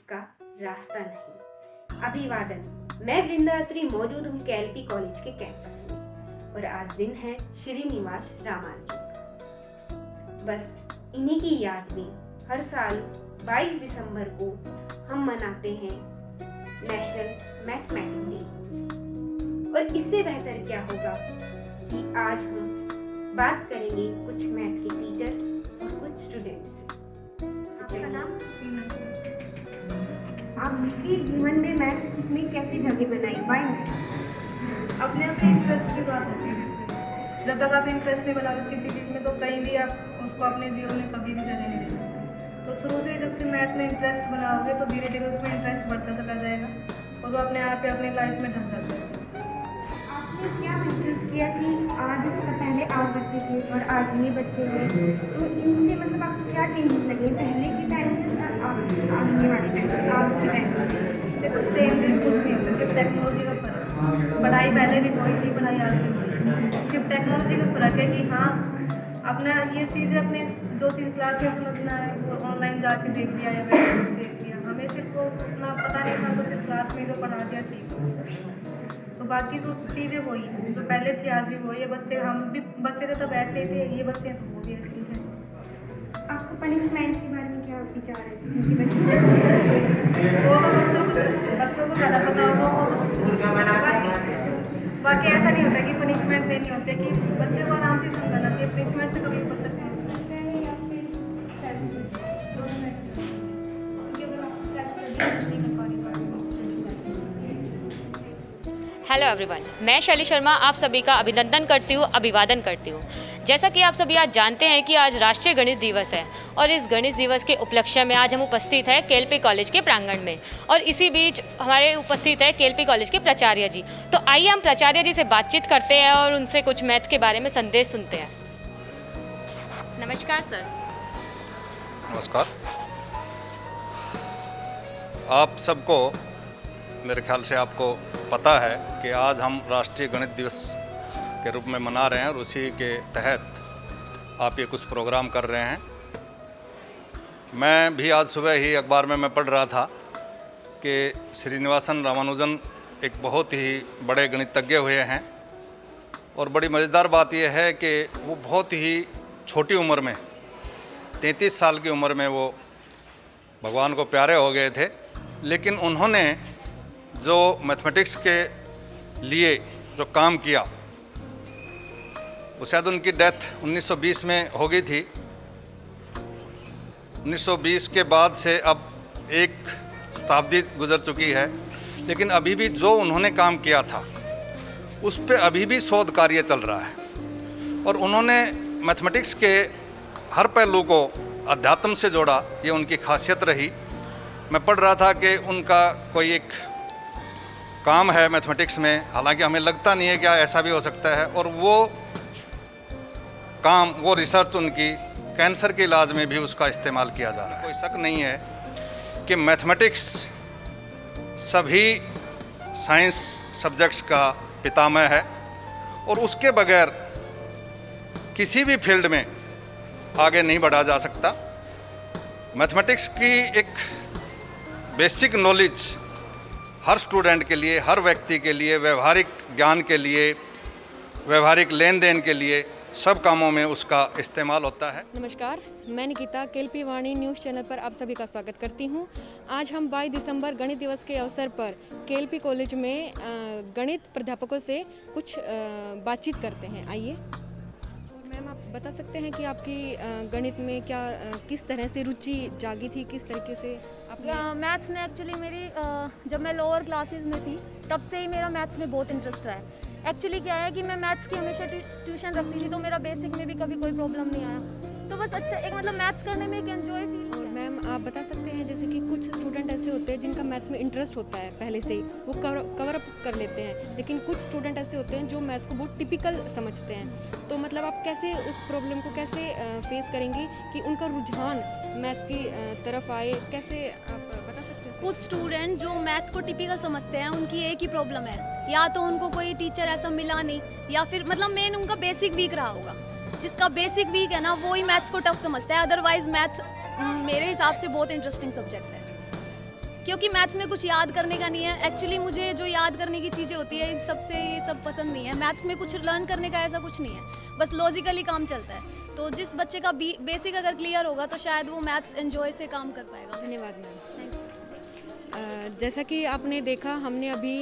का रास्ता नहीं। अभिवादन। मैं वृंदा अत्री मौजूद हूँ केएलपी कॉलेज के कैंपस में और आज दिन है श्रीनिवास रामानुजन का। बस इन्हीं की याद में हर साल 22 दिसंबर को हम मनाते हैं नेशनल मैथमेटिक्स डे। और इससे बेहतर क्या होगा कि आज हम बात करेंगे कुछ मैथ के टीचर्स और कुछ स्टूडेंट्स से। आपका नाम? आपके जीवन में मैथ में कैसी जगह बनाई? Why math? अपने अपने इंटरेस्ट की बात होती है। जब तक आप इंटरेस्ट नहीं बनाओगे किसी चीज़ में तो कहीं भी आप उसको अपने जीवन में कभी भी जगह नहीं दे सकते। तो शुरू से जब से मैथ में इंटरेस्ट बनाओगे तो धीरे धीरे उसमें इंटरेस्ट बढ़ता चला जाएगा और वो अपने आप ही अपने लाइफ में ढल जाता है। आपने क्या महसूस किया कि आज पहले आप बच्चे थे और आज ये बच्चे हैं, तो इनसे मतलब आपको क्या चेंजेस लगे पहले के टाइम में और आने वाले टाइम आज के टाइम में? देखो चेंजेस कुछ नहीं होते, सिर्फ टेक्नोलॉजी का फर्क। पढ़ाई पहले भी वही थी, पढ़ाई आज भी वही थी, सिर्फ टेक्नोलॉजी का फर्क है कि हाँ अपना ये चीज़ें अपने जो चीज़ क्लास में समझना है वो ऑनलाइन जाके देख लिया या वैसे कुछ देख लिया। हमें सिर्फ वो उतना पता नहीं था, तो सिर्फ क्लास में जो पढ़ा दिया ठीक है। तो बाकी जो चीज़ें वही हैं जो पहले थी आज भी वही है। बच्चे हम भी बच्चे थे तब ऐसे ही थे, ये बच्चे तो वो भी ऐसे ही थे। आपको पनिशमेंट के बारे में क्या विचार है? वो तो बच्चों को ज़्यादा पता होगा। बाकी ऐसा नहीं होता कि पनिशमेंट देनी होती है कि बच्चे को आराम से समझाना चाहिए। पनिशमेंट से कभी बच्चा समझता है। हेलो एवरीवन, मैं शैली शर्मा आप सभी का अभिनंदन करती हूँ, अभिवादन करती हूँ। जैसा कि आप सभी आज जानते हैं कि आज राष्ट्रीय गणित दिवस है और इस गणित दिवस के उपलक्ष्य में आज हम उपस्थित हैं केएलपी कॉलेज के प्रांगण में और इसी बीच हमारे उपस्थित है केएलपी कॉलेज के प्राचार्य जी। तो आइए हम प्राचार्य जी से बातचीत करते हैं और उनसे कुछ मैथ के बारे में संदेश सुनते हैं। नमस्कार सर। नमस्कार। आप सबको मेरे ख्याल से आपको पता है कि आज हम राष्ट्रीय गणित दिवस के रूप में मना रहे हैं और उसी के तहत आप ये कुछ प्रोग्राम कर रहे हैं। मैं भी आज सुबह ही अखबार में मैं पढ़ रहा था कि श्रीनिवासन रामानुजन एक बहुत ही बड़े गणितज्ञ हुए हैं और बड़ी मज़ेदार बात यह है कि वो बहुत ही छोटी उम्र में 33 साल की उम्र में वो भगवान को प्यारे हो गए थे, लेकिन उन्होंने जो मैथमेटिक्स के लिए जो काम किया वो शायद उनकी डेथ 1920 में हो गई थी। 1920 के बाद से अब एक शताब्दी गुजर चुकी है, लेकिन अभी भी जो उन्होंने काम किया था उस पे अभी भी शोध कार्य चल रहा है और उन्होंने मैथमेटिक्स के हर पहलू को अध्यात्म से जोड़ा। ये उनकी खासियत रही। मैं पढ़ रहा था कि उनका कोई एक काम है मैथमेटिक्स में, हालांकि हमें लगता नहीं है क्या ऐसा भी हो सकता है, और वो काम वो रिसर्च उनकी कैंसर के इलाज में भी उसका इस्तेमाल किया जा रहा है। कोई शक नहीं है कि मैथमेटिक्स सभी साइंस सब्जेक्ट्स का पितामह है और उसके बगैर किसी भी फील्ड में आगे नहीं बढ़ा जा सकता। मैथमेटिक्स की एक बेसिक नॉलेज हर स्टूडेंट के लिए, हर व्यक्ति के लिए, व्यवहारिक ज्ञान के लिए, व्यवहारिक लेन देन के लिए, सब कामों में उसका इस्तेमाल होता है। नमस्कार, मैं निकिता केएलपी वाणी न्यूज़ चैनल पर आप सभी का स्वागत करती हूं। आज हम 22 दिसंबर गणित दिवस के अवसर पर केएलपी कॉलेज में गणित प्राध्यापकों से कुछ बातचीत करते हैं। आइए। और मैम, आप बता सकते हैं कि आपकी गणित में क्या किस तरह से रुचि जागी थी, किस तरीके से आपने? मैथ्स में एक्चुअली मेरी जब मैं लोअर क्लासेस में थी तब से ही मेरा मैथ्स में बहुत इंटरेस्ट रहा है। एक्चुअली क्या है कि मैं मैथ्स की हमेशा ट्यूशन रखती थी, तो मेरा बेसिक में भी कभी कोई प्रॉब्लम नहीं आया। तो बस अच्छा एक मतलब मैथ्स करने में एक एंजॉय फील। और मैम, आप बता सकते हैं जैसे कि कुछ स्टूडेंट ऐसे होते हैं जिनका मैथ्स में इंटरेस्ट होता है पहले से ही, वो कवर अप कर लेते हैं, लेकिन कुछ स्टूडेंट ऐसे होते हैं जो मैथ्स को बहुत टिपिकल समझते हैं। तो मतलब आप कैसे उस प्रॉब्लम को कैसे फेस करेंगे कि उनका रुझान मैथ्स की तरफ आए, कैसे आप बता सकते हैं? कुछ स्टूडेंट जो मैथ को टिपिकल समझते हैं उनकी एक ही प्रॉब्लम है, या तो उनको कोई टीचर ऐसा मिला नहीं, या फिर मतलब मेन उनका बेसिक वीक रहा होगा। जिसका बेसिक वीक है ना वो ही मैथ्स को टफ समझता है। अदरवाइज मैथ मेरे हिसाब से बहुत इंटरेस्टिंग सब्जेक्ट है। क्योंकि मैथ्स में कुछ याद करने का नहीं है। एक्चुअली मुझे जो याद करने की चीज़ें होती है इन सबसे ये सब पसंद नहीं है। मैथ्स में कुछ लर्न करने का ऐसा कुछ नहीं है, बस लॉजिकली काम चलता है। तो जिस बच्चे का बेसिक अगर क्लियर होगा तो शायद वो मैथ्स एंजॉय से काम कर पाएगा। धन्यवाद मैम। Thank you. जैसा कि आपने देखा, हमने अभी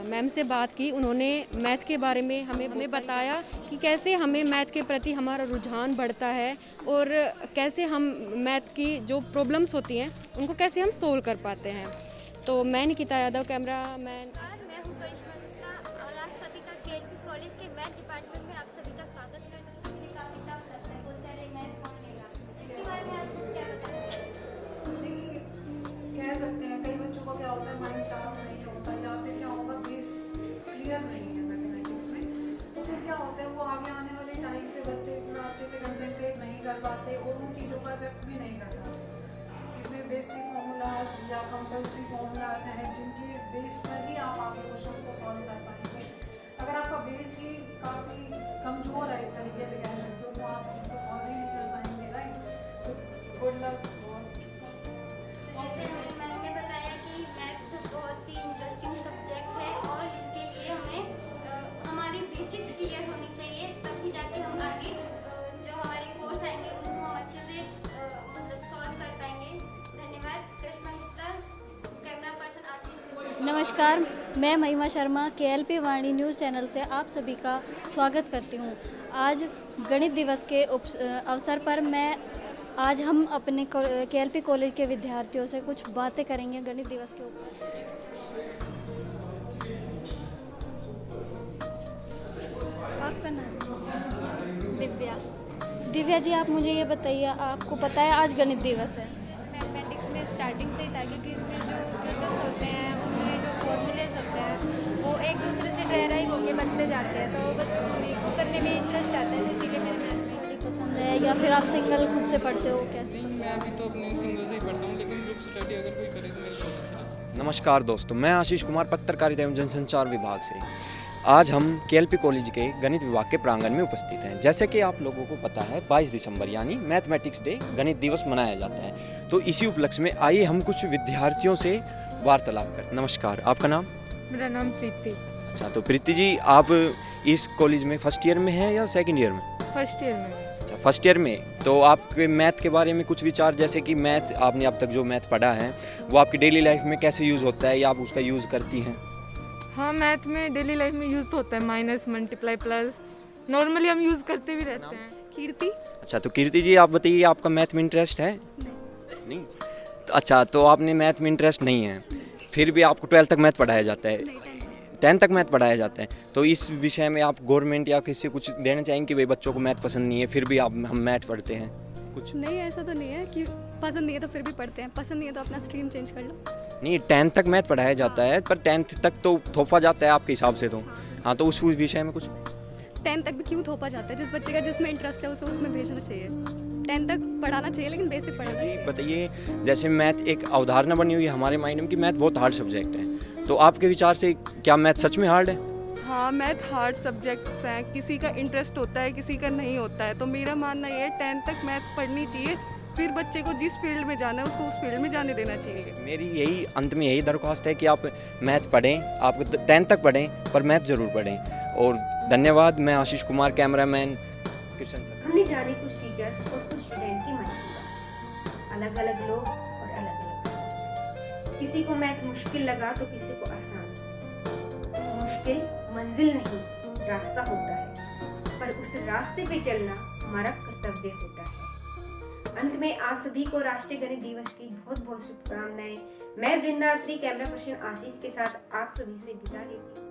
मैम से बात की, उन्होंने मैथ के बारे में हमें बताया कि कैसे हमें मैथ के प्रति हमारा रुझान बढ़ता है और कैसे हम मैथ की जो प्रॉब्लम्स होती हैं उनको कैसे हम सोल्व कर पाते हैं। तो मैं निकिता यादव, कैमरा मैन। मैं हूँ करिश्मा गुप्ता और आज सभी का केएलपी कॉलेज के मैथ डिपार्टमेंट में आप सभी का स्वागत करती हूँ। काफ़ी टफ लगता है, बोलते हैं मैथ कौन लेगा, इसके बारे में आप सब क्या बताना चाहेंगे? कह सकते हैं कई बच्चों को क्या होता है, माइंड शार्प नहीं होता या फिर क्या होगा, बेस क्लियर नहीं है मैथमेटिक्स में, तो फिर क्या होता है वो आगे आने वाले टाइम पे बच्चे इतना अच्छे से कंसंट्रेट नहीं कर पाते और उन चीज़ों का एक्सेप्ट भी नहीं कर पाते। इसमें बेसिक फॉर्मूलाज या कंपल्सरी फॉर्मूलाज हैं जिनके बेस पर ही आप आगे क्वेश्चन को सॉल्व कर पाएंगे। अगर आपका बेस ही काफ़ी कमज़ोर है एक तरीके से कह सकते हो, तो आप इसको सॉल्व ही नहीं कर पाएंगे, राइट। तो गुड लक। जैसे मैम ने बताया कि मैथ्स बहुत ही इंटरेस्टिंग सब्जेक्ट है और इसके लिए हमें हमारी बेसिक्स क्लियर होनी चाहिए, तभी जाके हम आगे जो हमारे कोर्स आएंगे उनको हम अच्छे से मतलब सॉल्व कर पाएंगे। धन्यवाद। करिश्मा गुप्ता, कैमरा पर्सन आशीष। नमस्कार, मैं महिमा शर्मा केएलपी वाणी न्यूज़ चैनल से आप सभी का स्वागत करती हूँ। आज गणित दिवस के अवसर पर आज हम अपने केएलपी कॉलेज के विद्यार्थियों से कुछ बातें करेंगे गणित दिवस के ऊपर। आपका नाम? दिव्या। दिव्या जी, आप मुझे ये बताइए, आपको पता है आज गणित दिवस है? मैथमेटिक्स में स्टार्टिंग से ही था, क्योंकि इसमें जो क्वेश्चंस होते हैं उनमें जो फॉर्मूलेस होते हैं वो एक दूसरे से डेराइव होके बनते जाते हैं, तो बस उन्हीं को करने में इंटरेस्ट आता है, जैसे कि मेरे मैथ पसंद है या फिर आप सिंगल खुद से पढ़ते हो, कैसे? मैं अभी तो अपने सिंगल से ही पढ़ता हूँ, लेकिन ग्रुप स्टडी अगर कोई करे तो मेरे को अच्छा लगता है। नमस्कार दोस्तों, मैं आशीष कुमार पत्रकारिता एवं जनसंचार विभाग से। आज हम केएलपी कॉलेज के गणित विभाग के प्रांगण में उपस्थित हैं। जैसे कि आप लोगों को पता है 22 दिसंबर यानी मैथमेटिक्स डे गणित दिवस मनाया जाता है, तो इसी उपलक्ष्य में आइए हम कुछ विद्यार्थियों से वार्तालाप करें। नमस्कार, आपका नाम? मेरा नाम प्रीति। अच्छा, तो प्रीति जी, आप इस कॉलेज में फर्स्ट ईयर में हैं या सेकेंड ईयर में? फर्स्ट ईयर में। अच्छा, फर्स्ट ईयर में। तो आपके मैथ के बारे में कुछ विचार, जैसे कि मैथ आपने अब तक जो मैथ पढ़ा है वो आपकी डेली लाइफ में कैसे यूज़ होता है या आप उसका यूज़ करती हैं? हाँ, मैथ में डेली लाइफ में यूज़ तो होता है, माइनस, मल्टीप्लाई, प्लस, नॉर्मली हम यूज़ करते भी रहते हैं। कीर्ति। अच्छा, तो कीर्ति जी, आप बताइए, आपका मैथ में इंटरेस्ट है? नहीं। तो अच्छा, तो आपने मैथ में इंटरेस्ट नहीं है, फिर भी आपको 12th तक मैथ पढ़ाया जाता है, 10th तक मैथ पढ़ाया जाता है, तो इस विषय में आप गवर्नमेंट या किसी कुछ देना चाहेंगे कि भाई बच्चों को मैथ पसंद नहीं है फिर भी हम मैथ पढ़ते हैं कुछ? नहीं, ऐसा तो नहीं है कि पसंद नहीं है तो फिर भी पढ़ते हैं, पसंद नहीं है तो अपना स्ट्रीम चेंज कर लो। नहीं, 10th तक मैथ पढ़ाया जाता है, पर 10th तक तो थोपा जाता है आपके हिसाब से तो। हाँ, तो उस विषय में कुछ? 10th तक भी क्यों थोपा जाता है? जिस बच्चे का जिसमें इंटरेस्ट है उसे उसमें भेजना चाहिए। 10th तक पढ़ाना चाहिए, लेकिन बेसिक पढ़ाना चाहिए। बताइए, जैसे मैथ एक अवधारणा बनी हुई है हमारे माइंड में कि मैथ बहुत हार्ड सब्जेक्ट है, तो आपके विचार से क्या मैथ सच में हार्ड है? हाँ, मैथ हार्ड सब्जेक्ट्स हैं, किसी का इंटरेस्ट होता है, किसी का नहीं होता है, तो मेरा मानना ये है 10th तक मैथ्स पढ़नी चाहिए, फिर बच्चे को जिस फील्ड में जाना है उसको उस फील्ड में जाने देना चाहिए। मेरी यही अंत में यही दरख्वास्त है कि आप मैथ पढ़ें, आप 10th तक पढ़ें, पर मैथ ज़रूर पढ़ें। और धन्यवाद। मैं आशीष कुमार, कैमरामैन कृष्ण सर। हमने जाने कुछ टीचर्स और कुछ स्टूडेंट की मन की बात। अलग अलग लोग और अलग अलग सोच। किसी को मैथ मुश्किल लगा तो किसी को आसान। मुश्किल मंजिल नहीं, रास्ता होता है, पर उस रास्ते पे चलना हमारा कर्तव्य होता है। अंत में आप सभी को राष्ट्रीय गणित दिवस की बहुत बहुत शुभकामनाएं। मैं वृंदा अत्री, कैमरा पर्सन आशीष के साथ आप सभी से विदा लेती हूँ।